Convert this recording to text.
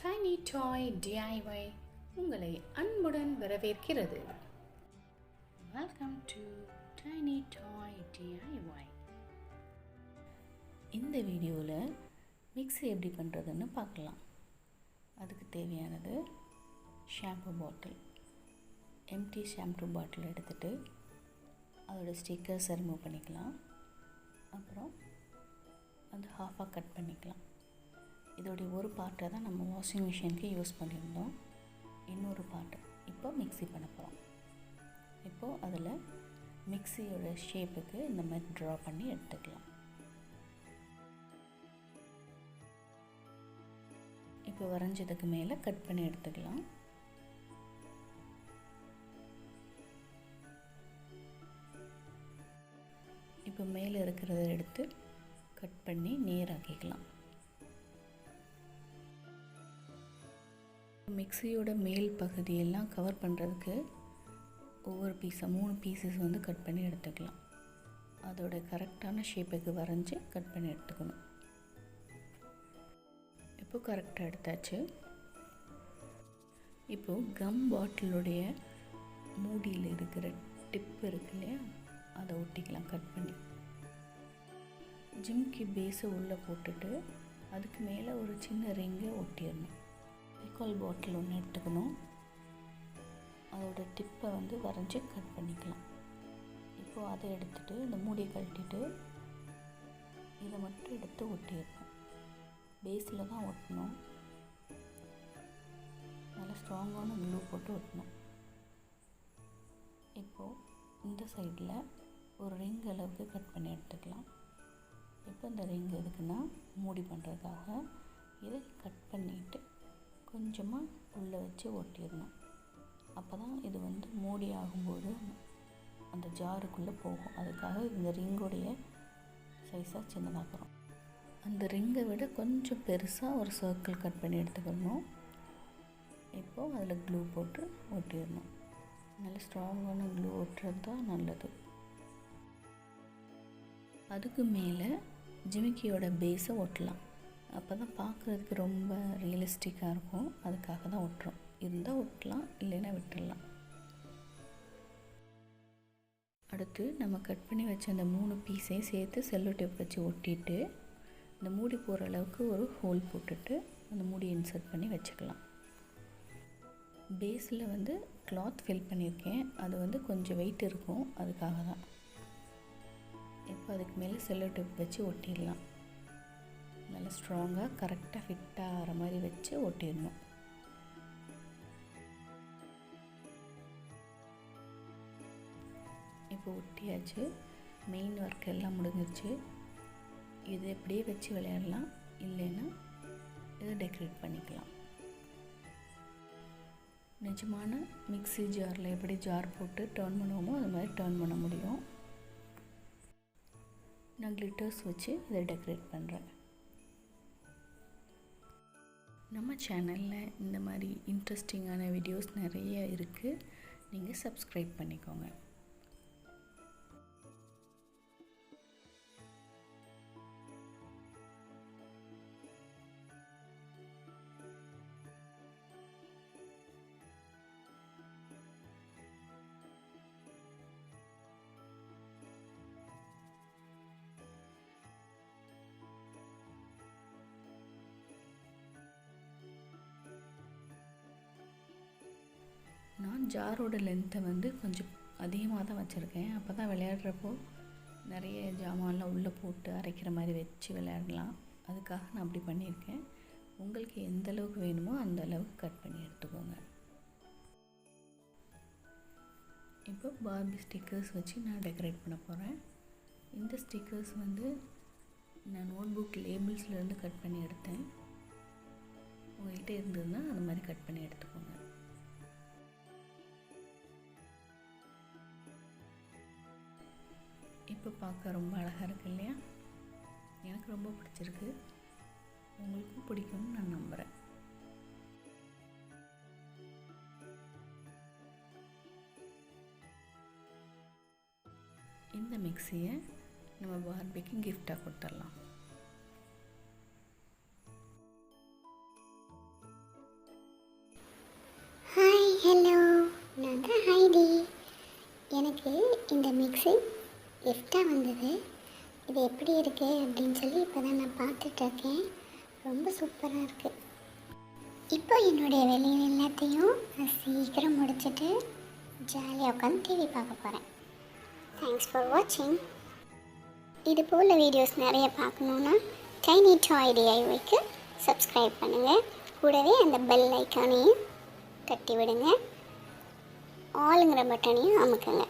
Tiny toy DIY உங்களை அன்புடன் வரவேற்கிறது. Welcome to tiny toy DIY. இந்த வீடியோவில் மிக்ஸி எப்படி பண்ணுறதுன்னு பார்க்கலாம். அதுக்கு தேவையானது shampoo bottle. Empty shampoo bottle எடுத்துகிட்டு அதோட ஸ்டிக்கர்ஸை ரிமூவ் பண்ணிக்கலாம். அப்புறம் அது ஹாஃபாக கட் பண்ணிக்கலாம். இதோடைய ஒரு பார்ட்டை தான் நம்ம வாஷிங் மிஷினுக்கு யூஸ் பண்ணியிருந்தோம். இன்னொரு பார்ட்டு இப்போ மிக்ஸி பண்ண போகிறோம். இப்போது அதில் மிக்ஸியோட ஷேப்புக்கு இந்த மாதிரி ட்ரா பண்ணி எடுத்துக்கலாம். இப்போ வரைஞ்சதுக்கு மேலே கட் பண்ணி எடுத்துக்கலாம். இப்போ மேலே இருக்கிறத எடுத்து கட் பண்ணி நேராக்கிக்கலாம். மிக்ஸியோட மேல் பகுதியெல்லாம் கவர் பண்ணுறதுக்கு ஒவ்வொரு பீஸாக 3 பீசஸ் கட் பண்ணி எடுத்துக்கலாம். அதோட கரெக்டான ஷேப்புக்கு வரைஞ்சி கட் பண்ணி எடுத்துக்கணும். இப்போ கரெக்டாக எடுத்தாச்சு. இப்போது கம் பாட்டிலுடைய மூடியில் இருக்கிற டிப் இருக்கு இல்லையா, அதை ஒட்டிக்கலாம் கட் பண்ணி. ஜிம்கி பேஸை உள்ளே போட்டுட்டு அதுக்கு மேலே ஒரு சின்ன ரிங்கை ஒட்டிடணும். ஃபெவிகால் பாட்டில் ஒன்று எடுத்துக்கணும். அதோட டிப்பை வரைஞ்சி கட் பண்ணிக்கலாம். இப்போது அதை எடுத்துகிட்டு இந்த மூடியை கழட்டிட்டு இதை மட்டும் எடுத்து ஒட்டிடணும். பேஸில் தான் ஒட்டணும். நல்லா ஸ்ட்ராங்கான க்ளூ போட்டு ஒட்டணும். இப்போது இந்த சைடில் ஒரு ரிங் அளவுக்கு கட் பண்ணி எடுத்துக்கலாம். இப்போ இந்த ரிங் எதுக்குன்னா மூடி பண்ணுறதுக்காக இதை கட் பண்ணிவிட்டு கொஞ்சமாக உள்ளே வச்சு ஒட்டிடணும். அப்போ தான் இது மூடி ஆகும்போது அந்த ஜாருக்குள்ளே போகும். அதுக்காக இந்த ரிங்கோடைய சைஸாக சின்னதாக்குறோம். அந்த ரிங்கை விட கொஞ்சம் பெருசாக ஒரு சர்க்கிள் கட் பண்ணி எடுத்துக்கணும். இப்போது அதில் க்ளூ போட்டு ஒட்டிடணும். நல்ல ஸ்ட்ராங்கான க்ளூ ஒட்டுறது தான் நல்லது. அதுக்கு மேலே ஜிமிக்கியோட பேஸை ஒட்டலாம். அப்போ தான் பார்க்குறதுக்கு ரொம்ப ரியலிஸ்டிக்காக இருக்கும். அதுக்காக தான் ஒட்டுறோம். இருந்தால் ஒட்டலாம், இல்லைன்னா விட்டுடலாம். அடுத்து நம்ம கட் பண்ணி வச்ச அந்த 3 பீஸையும் சேர்த்து செல்லோ டேப் வச்சு ஒட்டிட்டு இந்த மூடி போகிற அளவுக்கு ஒரு ஹோல் போட்டுட்டு அந்த மூடி இன்சர்ட் பண்ணி வச்சுக்கலாம். பேஸில் கிளாத் ஃபில் பண்ணியிருக்கேன். அது கொஞ்சம் வெயிட் இருக்கும். அதுக்காக தான். இப்போ அதுக்கு மேலே செல்லோ டேப் வச்சு ஒட்டிடலாம். நல்லா ஸ்ட்ராங்காக கரெக்டாக ஃபிட் ஆகிற மாதிரி வச்சு ஒட்டிடணும். இப்போ ஒட்டியாச்சு. மெயின் ஒர்க் எல்லாம் முடிஞ்சிருச்சு. இது எப்படியே வச்சு விளையாடலாம், இல்லைன்னா இதை டெக்கரேட் பண்ணிக்கலாம். நிஜமான மிக்ஸி ஜாரில் எப்படி ஜார் போட்டு டர்ன் பண்ணுவோமோ அது மாதிரி டர்ன் பண்ண முடியும். நான் கிளிட்டர்ஸ் வச்சு இதை டெக்கரேட் பண்ணுறேன். நம்ம சேனலில் இந்த மாதிரி இன்ட்ரெஸ்டிங்கான வீடியோஸ் நிறைய இருக்குது. நீங்கள் சப்ஸ்கிரைப் பண்ணிக்கோங்க. நான் ஜாரோட லென்த்தை கொஞ்சம் அதிகமாக தான் வச்சுருக்கேன். அப்போ தான் விளையாடுறப்போ நிறைய ஜாமான்லாம் உள்ளே போட்டு அரைக்கிற மாதிரி வச்சு விளையாடலாம். அதுக்காக நான் அப்படி பண்ணியிருக்கேன். உங்களுக்கு எந்த அளவுக்கு வேணுமோ அந்த அளவுக்கு கட் பண்ணி எடுத்துக்கோங்க. இப்போ பார்பி ஸ்டிக்கர்ஸ் வச்சு நான் டெக்கரேட் பண்ண போகிறேன். இந்த ஸ்டிக்கர்ஸ் நான் நோட்புக் லேபிள்ஸ்லேருந்து கட் பண்ணி எடுத்தேன். உங்கள்கிட்ட இருந்ததுன்னா அந்த மாதிரி கட் பண்ணி எடுத்துக்கோங்க. இப்போ பார்க்க ரொம்ப அழகாக இருக்குது இல்லையா? எனக்கு ரொம்ப பிடிச்சிருக்கு. உங்களுக்கும் பிடிக்கும்னு நான் நம்புகிறேன். இந்த மிக்ஸியை நம்ம பார்பிக்கு கிஃப்டாக கொடுத்துடலாம். நான் தான் ஹைடி. எனக்கு இந்த மிக்ஸி கிஃப்டாக வந்தது. இது எப்படி இருக்குது அப்படின்னு சொல்லி இப்போ தான் நான் பார்த்துட்ருக்கேன். ரொம்ப சூப்பராக இருக்குது. இப்போ என்னுடைய வேலைகள் எல்லாத்தையும் நான் சீக்கிரம் முடிச்சுட்டு ஜாலியாக உட்காந்து டிவி பார்க்க போகிறேன். தேங்க்ஸ் ஃபார் வாட்சிங். இது போல் வீடியோஸ் நிறைய பார்க்கணுன்னா டைனி டாய் டிஐஒய்க்கு சப்ஸ்கிரைப் பண்ணுங்கள். கூடவே அந்த பெல் ஐக்கானையும் தட்டி விடுங்க. ஆளுங்கிற பட்டனையும் அமுக்குங்க.